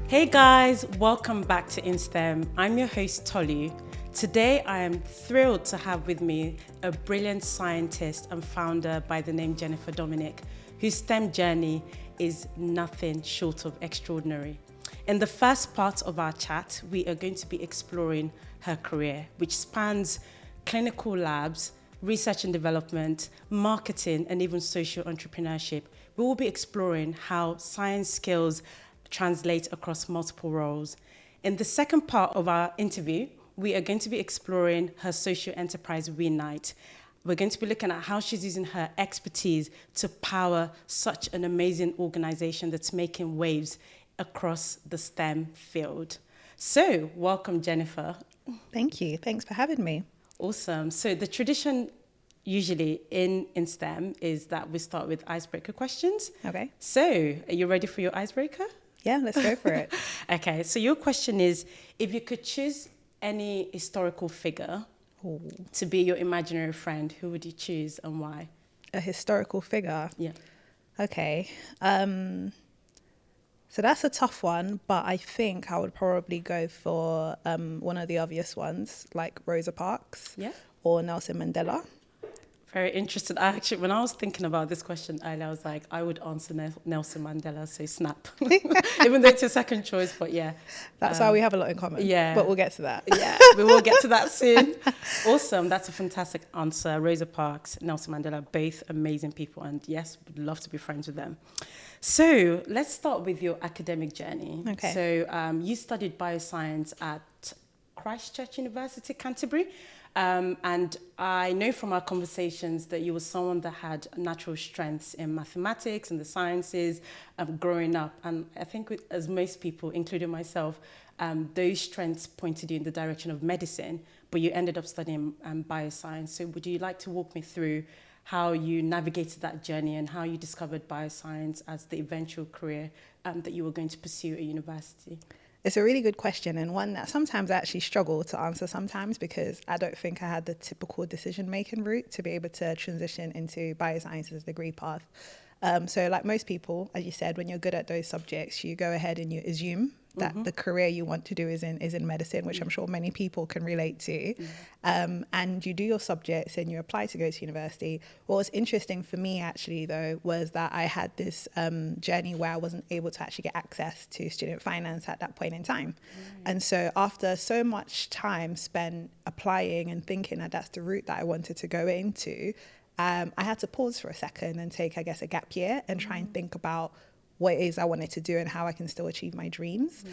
Hey guys, welcome back to InSTEM. I'm your host Tolu. Today I am thrilled to have with me a brilliant scientist and founder by the name Jennifer Dominic, whose STEM journey is nothing short of extraordinary. In the first part of our chat, we are going to be exploring her career, which spans clinical labs, research and development, marketing, and even social entrepreneurship. We will be exploring how science skills translate across multiple roles. In the second part of our interview, we are going to be exploring her social enterprise, Wenite. We're going to be looking at how she's using her expertise to power such an amazing organization that's making waves across the STEM field. So, welcome, Jennifer. Thank you. Thanks for having me. Awesome. So the tradition usually in STEM is that we start with icebreaker questions. Okay. So, are you ready for your icebreaker? Yeah, let's go for it. Okay, so your question is, if you could choose any historical figure to be your imaginary friend, who would you choose and why? A historical figure. Yeah. Okay. So that's a tough one, but I think I would probably go for one of the obvious ones, like Rosa Parks or Nelson Mandela. Very interested. Actually, when I was thinking about this question earlier, I was like, I would answer Nelson Mandela, so snap. Even though it's a second choice, but yeah. That's why we have a lot in common. Yeah. But we'll get to that. Yeah, we will get to that soon. Awesome. That's a fantastic answer. Rosa Parks, Nelson Mandela, both amazing people. And yes, would love to be friends with them. So let's start with your academic journey. Okay. So you studied bioscience at Christchurch University, Canterbury. And I know from our conversations that you were someone that had natural strengths in mathematics and the sciences growing up. And I think as most people, including myself, those strengths pointed you in the direction of medicine, but you ended up studying bioscience. So would you like to walk me through how you navigated that journey and how you discovered bioscience as the eventual career that you were going to pursue at university? It's a really good question, and one that sometimes I actually struggle to answer sometimes because I don't think I had the typical decision-making route to be able to transition into bioscience as a degree path. So like most people, as you said, when you're good at those subjects, you go ahead and you assume that the career you want to do is in medicine, which I'm sure many people can relate to. And you do your subjects and you apply to go to university. What was interesting for me actually though was that I had this journey where I wasn't able to actually get access to student finance at that point in time. And so after so much time spent applying and thinking that that's the route that I wanted to go into, I had to pause for a second and take, I guess, a gap year and try and think about what it is I wanted to do and how I can still achieve my dreams,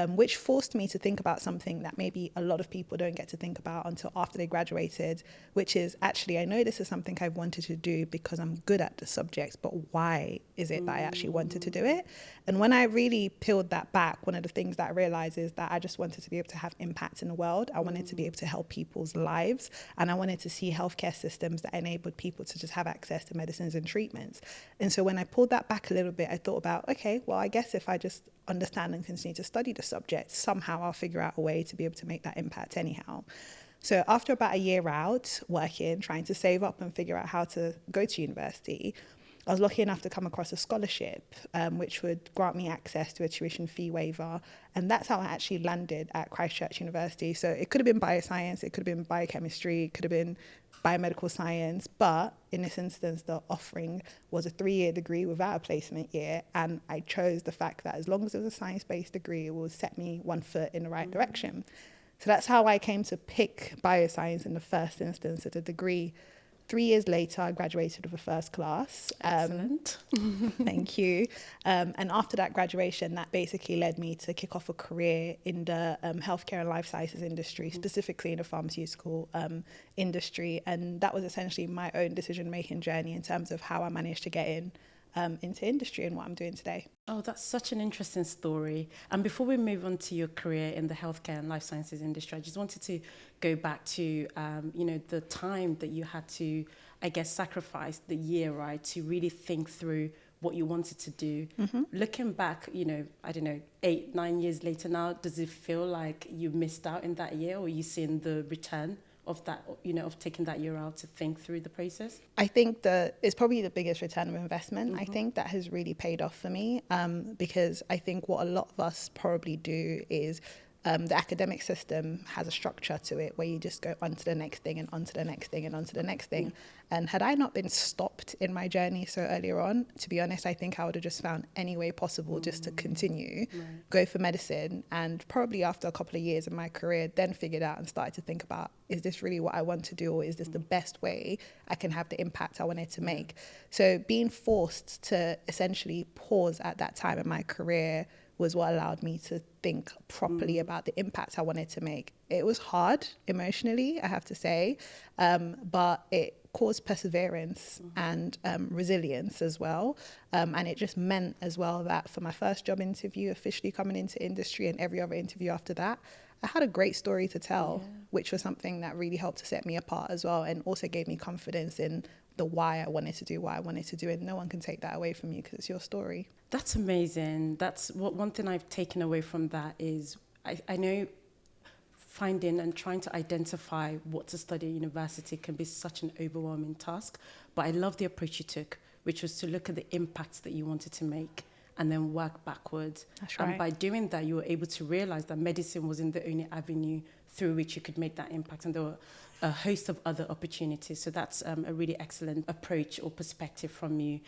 which forced me to think about something that maybe a lot of people don't get to think about until after they graduated, which is actually, I know this is something I've wanted to do because I'm good at the subjects, but why is it that I actually wanted to do it? And when I really peeled that back, one of the things that I realized is that I just wanted to be able to have impact in the world. I wanted to be able to help people's lives. And I wanted to see healthcare systems that enabled people to just have access to medicines and treatments. And so when I pulled that back a little bit, I thought about, okay, well, I guess if I just understand and continue to study the subject, somehow I'll figure out a way to be able to make that impact anyhow. So after about a year out working, trying to save up and figure out how to go to university, I was lucky enough to come across a scholarship, which would grant me access to a tuition fee waiver. And that's how I actually landed at Christchurch University. So it could have been bioscience, it could have been biochemistry, it could have been biomedical science. But in this instance, the offering was a 3-year degree without a placement year. And I chose the fact that as long as it was a science-based degree, it would set me one foot in the right direction. So that's how I came to pick bioscience in the first instance as a degree. 3 years later, I graduated with a first class. Excellent. Thank you. And after that graduation, that basically led me to kick off a career in the healthcare and life sciences industry, specifically in the pharmaceutical industry. And that was essentially my own decision-making journey in terms of how I managed to get into industry and what I'm doing today. Oh, that's such an interesting story. And before we move on to your career in the healthcare and life sciences industry, I just wanted to go back to, the time that you had to, I guess, sacrifice the year, right, to really think through what you wanted to do. Looking back, 8-9 years later now, does it feel like you missed out in that year, or are you seeing the return of that, of taking that year out to think through the process? I think it's probably the biggest return of investment. I think that has really paid off for me, because I think what a lot of us probably do is the academic system has a structure to it where you just go on to the next thing and on to the next thing and on to the next thing. And had I not been stopped in my journey so earlier on, to be honest, I think I would have just found any way possible just to continue, go for medicine, and probably after a couple of years of my career, then figured out and started to think about, is this really what I want to do, or is this the best way I can have the impact I wanted to make? So being forced to essentially pause at that time in my career was what allowed me to think properly about the impact I wanted to make. It was hard emotionally, I have to say, but it caused perseverance and resilience as well. And it just meant as well that for my first job interview, officially coming into industry, and every other interview after that, I had a great story to tell, which was something that really helped to set me apart as well, and also gave me confidence in the why I wanted to do what I wanted to do. And no one can take that away from you because it's your story. That's amazing. That's one thing I've taken away from that is I know finding and trying to identify what to study at university can be such an overwhelming task. But I love the approach you took, which was to look at the impacts that you wanted to make and then work backwards. That's right. And by doing that, you were able to realize that medicine wasn't the only avenue through which you could make that impact. And there were a host of other opportunities. So that's a really excellent approach or perspective from you.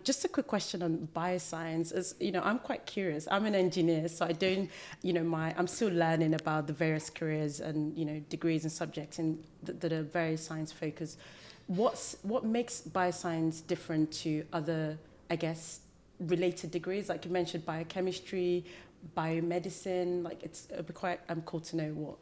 Just a quick question on bioscience. As you know, I'm quite curious. I'm an engineer, so I don't, I'm still learning about the various careers and, degrees and subjects that are very science focused. What makes bioscience different to other, I guess, related degrees? Like you mentioned, biochemistry, biomedicine. Like I'm cool to know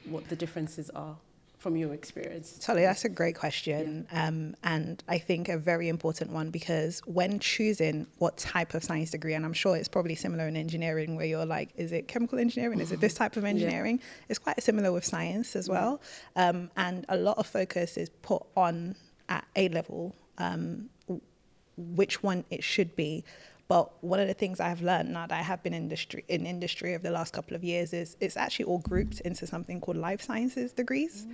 what the differences are from your experience. Totally, that's a great question. And I think a very important one, because when choosing what type of science degree, and I'm sure it's probably similar in engineering where you're like, is it chemical engineering? Is it this type of engineering? It's quite similar with science as well. And a lot of focus is put on at A level, which one it should be. But one of the things I've learned now that I have been in industry over the last couple of years is it's actually all grouped into something called life sciences degrees.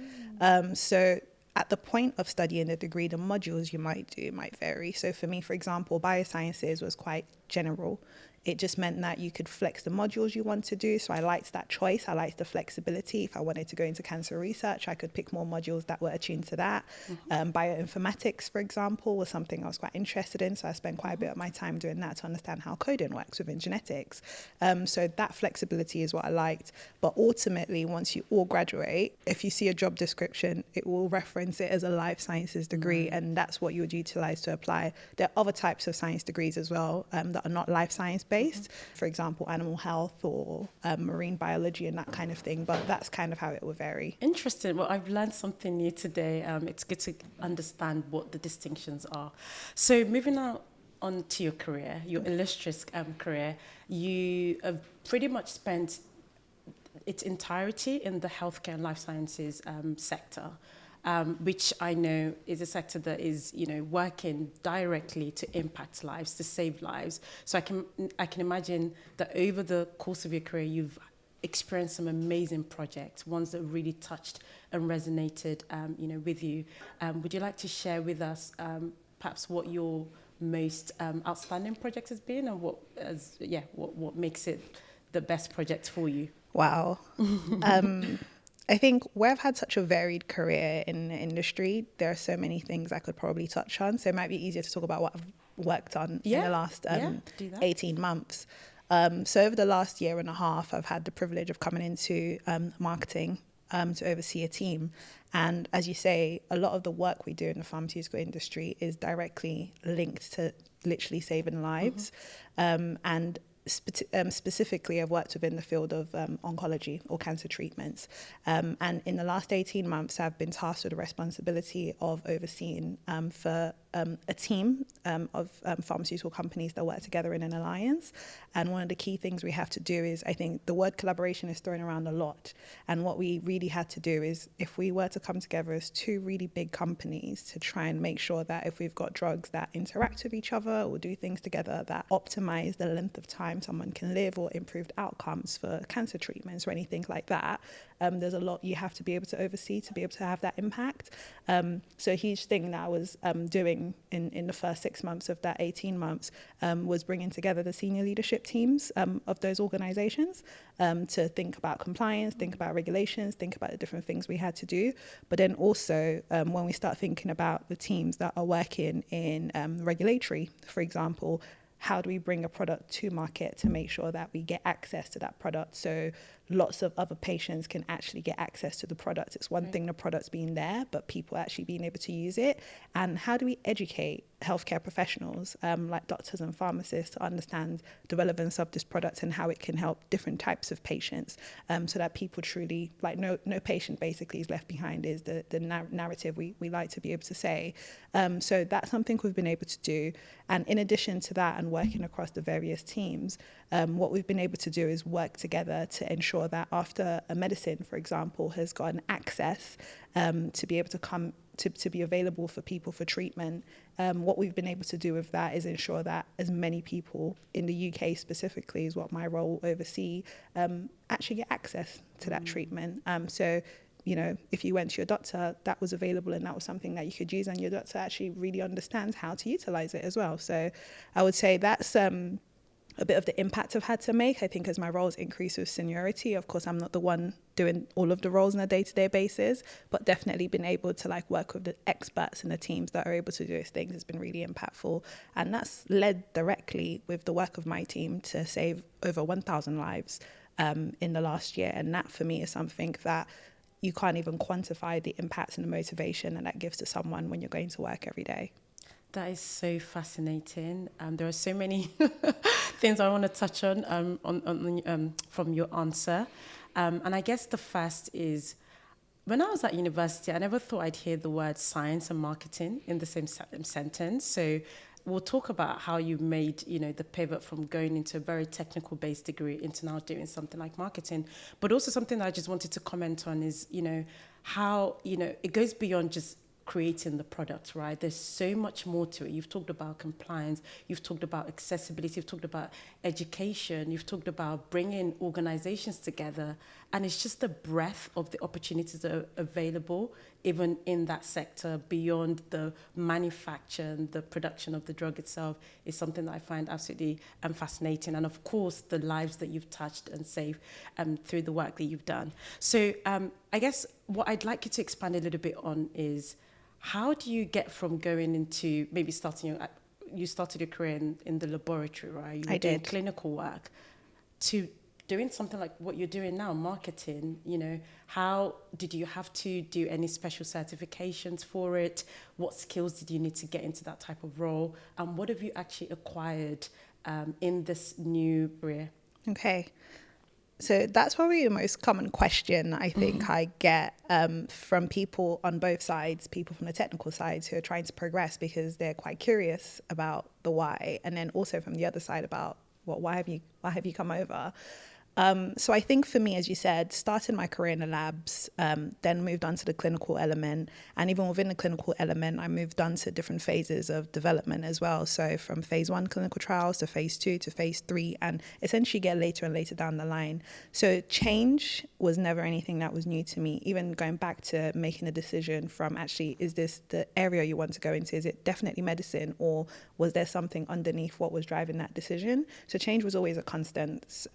So at the point of studying the degree, the modules you might do might vary. So for me, for example, biosciences was quite general. It just meant that you could flex the modules you want to do. So I liked that choice. I liked the flexibility. If I wanted to go into cancer research, I could pick more modules that were attuned to that. Bioinformatics, for example, was something I was quite interested in. So I spent quite a bit of my time doing that to understand how coding works within genetics. So that flexibility is what I liked. But ultimately, once you all graduate, if you see a job description, it will reference it as a life sciences degree. And that's what you would utilize to apply. There are other types of science degrees as well that are not life science based, for example, animal health or marine biology and that kind of thing. But that's kind of how it will vary. Interesting. Well, I've learned something new today. It's good to understand what the distinctions are. So moving on to your career, your illustrious career, you have pretty much spent its entirety in the healthcare and life sciences sector. Which I know is a sector that is, working directly to impact lives, to save lives. So I can imagine that over the course of your career, you've experienced some amazing projects, ones that really touched and resonated, with you. Would you like to share with us, perhaps what your most outstanding project has been, and what makes it the best project for you? Wow. I think where I've had such a varied career in the industry, there are so many things I could probably touch on. So it might be easier to talk about what I've worked on in the last 18 months. So over the last year and a half, I've had the privilege of coming into marketing to oversee a team. And as you say, a lot of the work we do in the pharmaceutical industry is directly linked to literally saving lives. And specifically, I've worked within the field of oncology or cancer treatments. And in the last 18 months, I've been tasked with the responsibility of overseeing for a team of pharmaceutical companies that work together in an alliance. And one of the key things we have to do is, I think the word collaboration is thrown around a lot. And what we really had to do is, if we were to come together as two really big companies to try and make sure that if we've got drugs that interact with each other or do things together that optimize the length of time time someone can live or improved outcomes for cancer treatments or anything like that. There's a lot you have to be able to oversee to be able to have that impact. So a huge thing that I was doing in the first 6 months of that 18 months was bringing together the senior leadership teams of those organizations to think about compliance, think about regulations, think about the different things we had to do. But then also when we start thinking about the teams that are working in regulatory, for example, how do we bring a product to market to make sure that we get access to that product so lots of other patients can actually get access to the product? It's one thing the product's being there, but people actually being able to use it. And how do we educate healthcare professionals like doctors and pharmacists to understand the relevance of this product and how it can help different types of patients, so that people truly, like no patient basically is left behind is the narrative we like to be able to say. So that's something we've been able to do. And in addition to that and working across the various teams, what we've been able to do is work together to ensure that after a medicine, for example, has gotten access to be able to come to be available for people for treatment, what we've been able to do with that is ensure that as many people in the UK specifically is what my role will oversee, actually get access to that treatment. So, you know, if you went to your doctor, that was available and that was something that you could use, and your doctor actually really understands how to utilize it as well. So I would say that's a bit of the impact I've had to make. I think as my roles increase with seniority, of course, I'm not the one doing all of the roles on a day-to-day basis, but definitely been able to like work with the experts and the teams that are able to do those things has been really impactful. And that's led directly with the work of my team to save over 1,000 lives in the last year. And that for me is something that you can't even quantify the impact and the motivation that gives to someone when you're going to work every day. That is so fascinating. There are so many things I want to touch on from your answer. And I guess the first is, when I was at university, I never thought I'd hear the word science and marketing in the same sentence. So we'll talk about how you made, you know, the pivot from going into a very technical-based degree into now doing something like marketing. But also something that I just wanted to comment on is, you know, how, you know, it goes beyond just creating the product, right? There's so much more to it. You've talked about compliance, you've talked about accessibility, you've talked about education, you've talked about bringing organizations together, and it's just the breadth of the opportunities that are available even in that sector beyond the manufacture and the production of the drug itself is something that I find absolutely fascinating. And of course, the lives that you've touched and saved through the work that you've done. So I guess what I'd like you to expand a little bit on is, how do you get from going into maybe you started your career in the laboratory, right? You were doing clinical work, to doing something like what you're doing now, marketing. You know, how did you have to do any special certifications for it? What skills did you need to get into that type of role? And what have you actually acquired in this new career? Okay. So that's probably the most common question I think I get from people on both sides, people from the technical sides who are trying to progress because they're quite curious about the why, and then also from the other side about, well, why have you come over? So I think for me, as you said, started my career in the labs, then moved on to the clinical element. And even within the clinical element, I moved on to different phases of development as well. So from phase 1 clinical trials to phase 2 to phase 3, and essentially get later and later down the line. So change was never anything that was new to me, even going back to making a decision from actually, is this the area you want to go into? Is it definitely medicine, or was there something underneath what was driving that decision? So change was always a constant.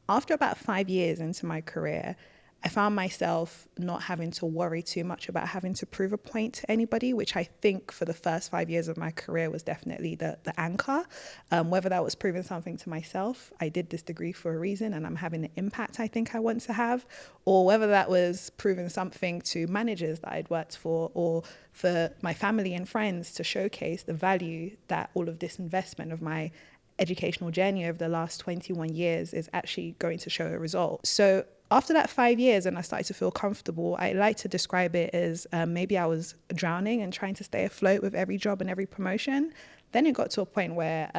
After about 5 years into my career, I found myself not having to worry too much about having to prove a point to anybody, which I think for the first 5 years of my career was definitely the anchor. Whether that was proving something to myself, I did this degree for a reason and I'm having the impact I think I want to have, or whether that was proving something to managers that I'd worked for, or for my family and friends to showcase the value that all of this investment of my educational journey over the last 21 years is actually going to show a result. So after that 5 years and I started to feel comfortable, I like to describe it as maybe I was drowning and trying to stay afloat with every job and every promotion. Then it got to a point where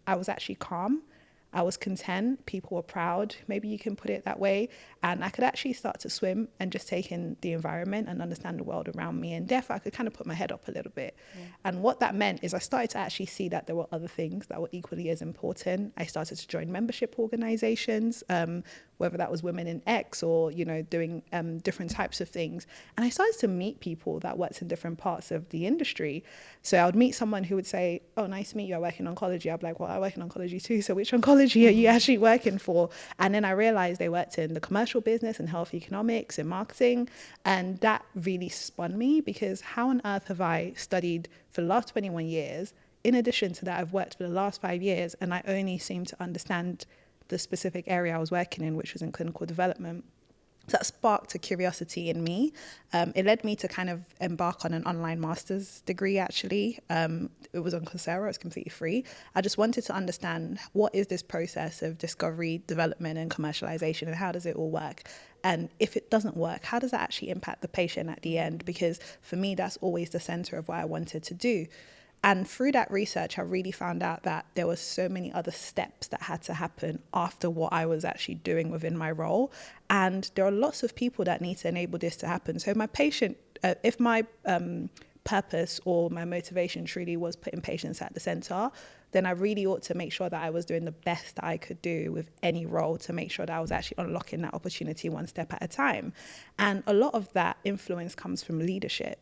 I was actually calm. I was content, people were proud, maybe you can put it that way, and I could actually start to swim and just take in the environment and understand the world around me, and therefore I could kind of put my head up a little bit. And what that meant is I started to actually see that there were other things that were equally as important. I started to join membership organizations, whether that was Women in X or, doing different types of things. And I started to meet people that worked in different parts of the industry. So I would meet someone who would say, oh, nice to meet you, I work in oncology. I'd be like, well, I work in oncology too. So which oncology are you actually working for? And then I realized they worked in the commercial business and health economics and marketing. And that really spun me, because how on earth have I studied for the last 21 years? In addition to that, I've worked for the last 5 years, and I only seem to understand the specific area I was working in, which was in clinical development. So that sparked a curiosity in me. It led me to kind of embark on an online master's degree, actually. It was on Coursera, it's completely free. I just wanted to understand, what is this process of discovery, development, and commercialization, and how does it all work? And if it doesn't work, how does that actually impact the patient at the end? Because for me, that's always the center of what I wanted to do. And through that research, I really found out that there were so many other steps that had to happen after what I was actually doing within my role. And there are lots of people that need to enable this to happen. So my patient, if my purpose or my motivation truly was putting patients at the center, then I really ought to make sure that I was doing the best that I could do with any role to make sure that I was actually unlocking that opportunity one step at a time. And a lot of that influence comes from leadership.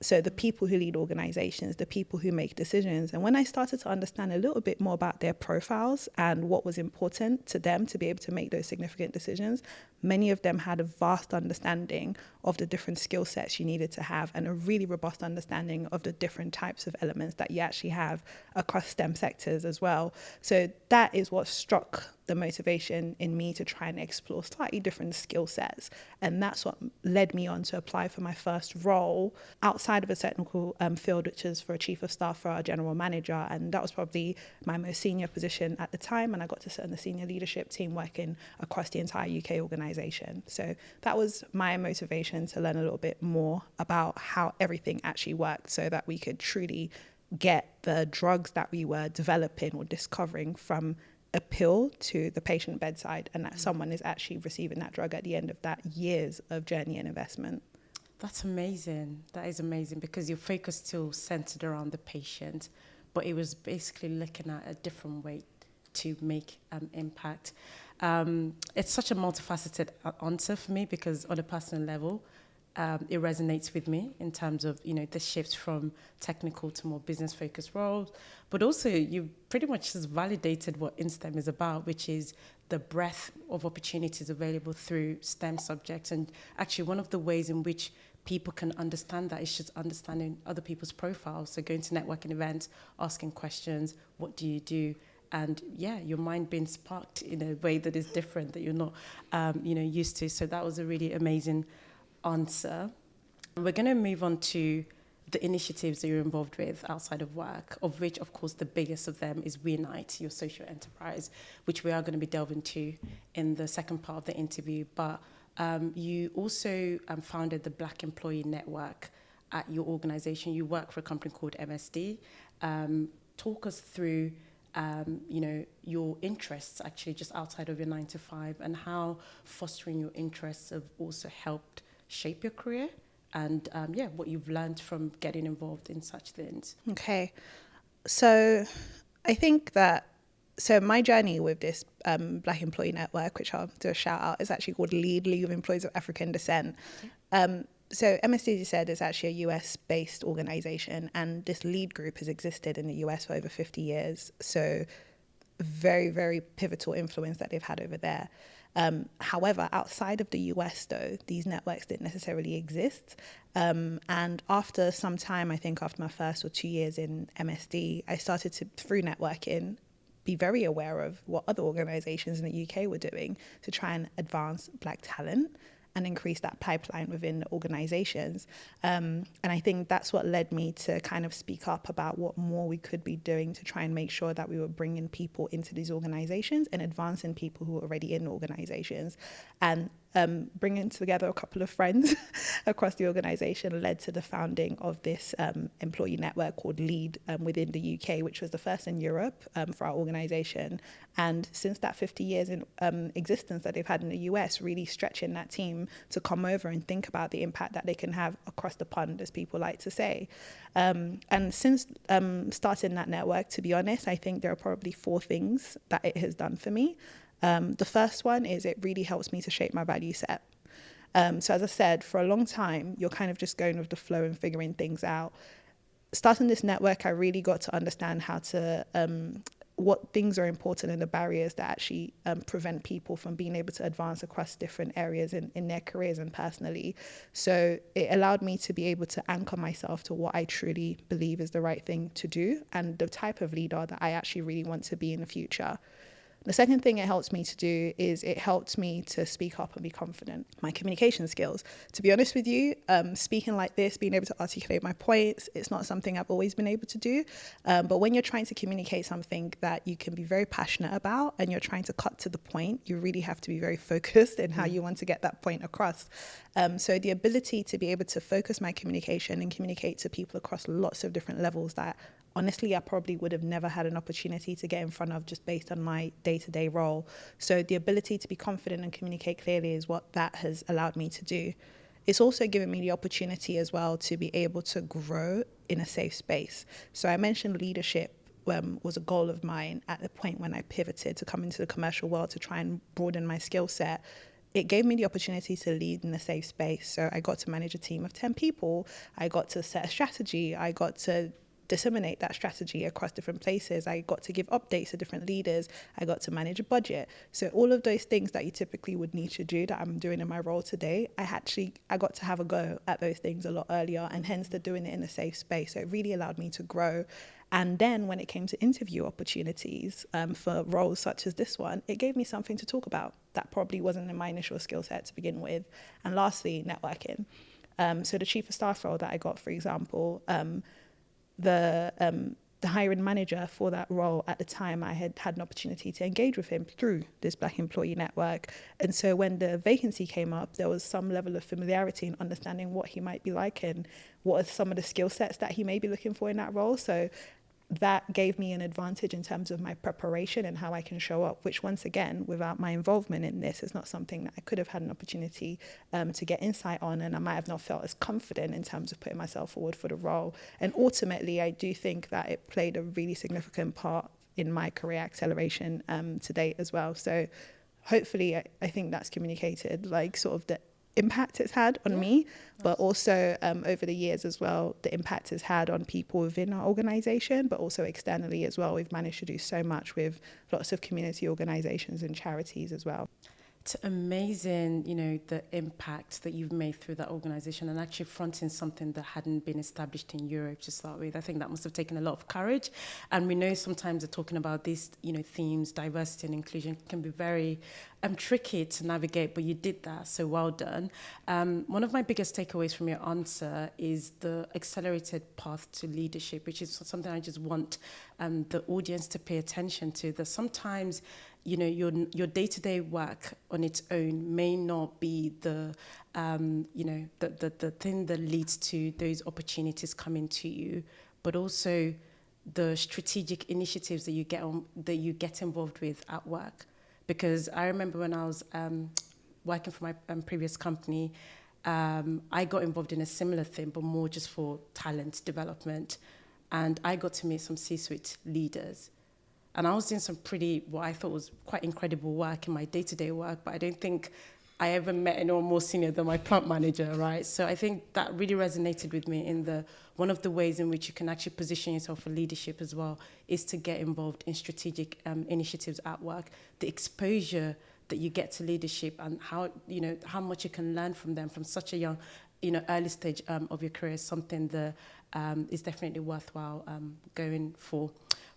So the people who lead organizations, the people who make decisions. And when I started to understand a little bit more about their profiles and what was important to them to be able to make those significant decisions, many of them had a vast understanding of the different skill sets you needed to have, and a really robust understanding of the different types of elements that you actually have across STEM sectors as well. So that is what struck the motivation in me to try and explore slightly different skill sets. And that's what led me on to apply for my first role outside of a technical field, which is for a chief of staff for our general manager. And that was probably my most senior position at the time. And I got to sit on the senior leadership team working across the entire UK organization. So that was my motivation, to learn a little bit more about how everything actually worked, so that we could truly get the drugs that we were developing or discovering from a pill to the patient bedside, and that someone is actually receiving that drug at the end of that years of journey and investment. That's amazing. That is amazing, because your focus still centered around the patient, but it was basically looking at a different way to make impact. It's such a multifaceted answer for me, because on a personal level, it resonates with me in terms of, the shift from technical to more business-focused roles. But also, you pretty much just validated what InSTEM is about, which is the breadth of opportunities available through STEM subjects. And actually, one of the ways in which people can understand that is just understanding other people's profiles. So going to networking events, asking questions, what do you do? And your mind being sparked in a way that is different, that you're not, used to. So that was a really amazing answer. We're going to move on to the initiatives that you're involved with outside of work, of which, of course, the biggest of them is Wenite, your social enterprise, which we are going to be delving into in the second part of the interview. But you also founded the Black Employee Network at your organization. You work for a company called MSD. Talk us through your interests actually just outside of your 9 to 5, and how fostering your interests have also helped shape your career, and what you've learned from getting involved in such things. Okay. So I think that, my journey with this Black Employee Network, which I'll do a shout out, is actually called League of Employees of African Descent. Okay. So MSD, as you said, is actually a US-based organization, and this lead group has existed in the US for over 50 years. So very, very pivotal influence that they've had over there. However, outside of the US, though, these networks didn't necessarily exist. And after some time, I think after my first or 2 years in MSD, I started to, through networking, be very aware of what other organizations in the UK were doing to try and advance Black talent and increase that pipeline within the organizations. And I think that's what led me to kind of speak up about what more we could be doing to try and make sure that we were bringing people into these organizations and advancing people who are already in organizations. And bringing together a couple of friends across the organization led to the founding of this employee network called LEAD within the UK, which was the first in Europe for our organization. And since that 50 years in existence that they've had in the US, really stretching that team to come over and think about the impact that they can have across the pond, as people like to say. And since starting that network, to be honest, I think there are probably 4 things that it has done for me. The first one is it really helps me to shape my value set. So as I said, for a long time, you're kind of just going with the flow and figuring things out. Starting this network, I really got to understand how to, what things are important and the barriers that actually prevent people from being able to advance across different areas in their careers and personally. So it allowed me to be able to anchor myself to what I truly believe is the right thing to do and the type of leader that I actually really want to be in the future. The second thing it helps me to do is it helped me to speak up and be confident. My communication skills. To be honest with you, speaking like this, being able to articulate my points, it's not something I've always been able to do. But when you're trying to communicate something that you can be very passionate about and you're trying to cut to the point, you really have to be very focused in how you want to get that point across. So the ability to be able to focus my communication and communicate to people across lots of different levels that honestly, I probably would have never had an opportunity to get in front of just based on my day-to-day role. So the ability to be confident and communicate clearly is what that has allowed me to do. It's also given me the opportunity as well to be able to grow in a safe space. So I mentioned leadership was a goal of mine at the point when I pivoted to come into the commercial world to try and broaden my skill set. It gave me the opportunity to lead in a safe space. So I got to manage a team of 10 people. I got to set a strategy. I got to disseminate that strategy across different places. I got to give updates to different leaders. I got to manage a budget. So all of those things that you typically would need to do that I'm doing in my role today, I got to have a go at those things a lot earlier, and hence the doing it in a safe space. So it really allowed me to grow. And then when it came to interview opportunities for roles such as this one, it gave me something to talk about that probably wasn't in my initial skill set to begin with. And lastly, networking. So the chief of staff role that I got, for example, the hiring manager for that role at the time, I had an opportunity to engage with him through this Black employee network. And so when the vacancy came up, there was some level of familiarity and understanding what he might be like and what are some of the skill sets that he may be looking for in that role. So that gave me an advantage in terms of my preparation and how I can show up, which once again, without my involvement in this, is not something that I could have had an opportunity to get insight on, and I might have not felt as confident in terms of putting myself forward for the role. And ultimately, I do think that it played a really significant part in my career acceleration to date as well. So hopefully, I think that's communicated, like sort of the impact it's had on me, but also over the years as well, the impact it's had on people within our organization, but also externally as well. We've managed to do so much with lots of community organizations and charities as well. It's amazing, the impact that you've made through that organization and actually fronting something that hadn't been established in Europe to start with. I think that must have taken a lot of courage. And we know sometimes that talking about these, themes, diversity and inclusion can be very tricky to navigate, but you did that, so well done. One of my biggest takeaways from your answer is the accelerated path to leadership, which is something I just want the audience to pay attention to, that sometimes your day-to-day work on its own may not be the thing that leads to those opportunities coming to you, but also the strategic initiatives that you get involved with at work. Because I remember when I was working for my previous company, I got involved in a similar thing, but more just for talent development, and I got to meet some C-suite leaders. And I was doing some what I thought was quite incredible work in my day-to-day work, but I don't think I ever met anyone more senior than my plant manager, right? So I think that really resonated with me in one of the ways in which you can actually position yourself for leadership as well is to get involved in strategic initiatives at work. The exposure that you get to leadership and how much you can learn from them from such a young, early stage of your career is something that is definitely worthwhile going for.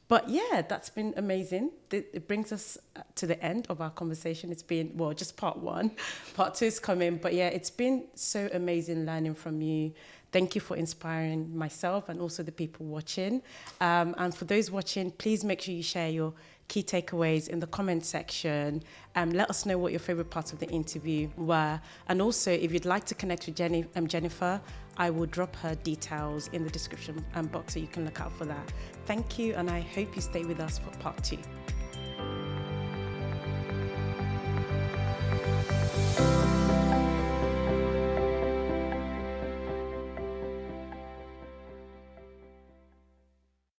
But yeah, that's been amazing. It brings us to the end of our conversation. It's been, just part one. Part two is coming. But yeah, it's been so amazing learning from you. Thank you for inspiring myself and also the people watching. And for those watching, please make sure you share your key takeaways in the comment section. Let us know what your favorite parts of the interview were. And also, if you'd like to connect with Jennifer, I will drop her details in the description box so you can look out for that. Thank you, and I hope you stay with us for part 2.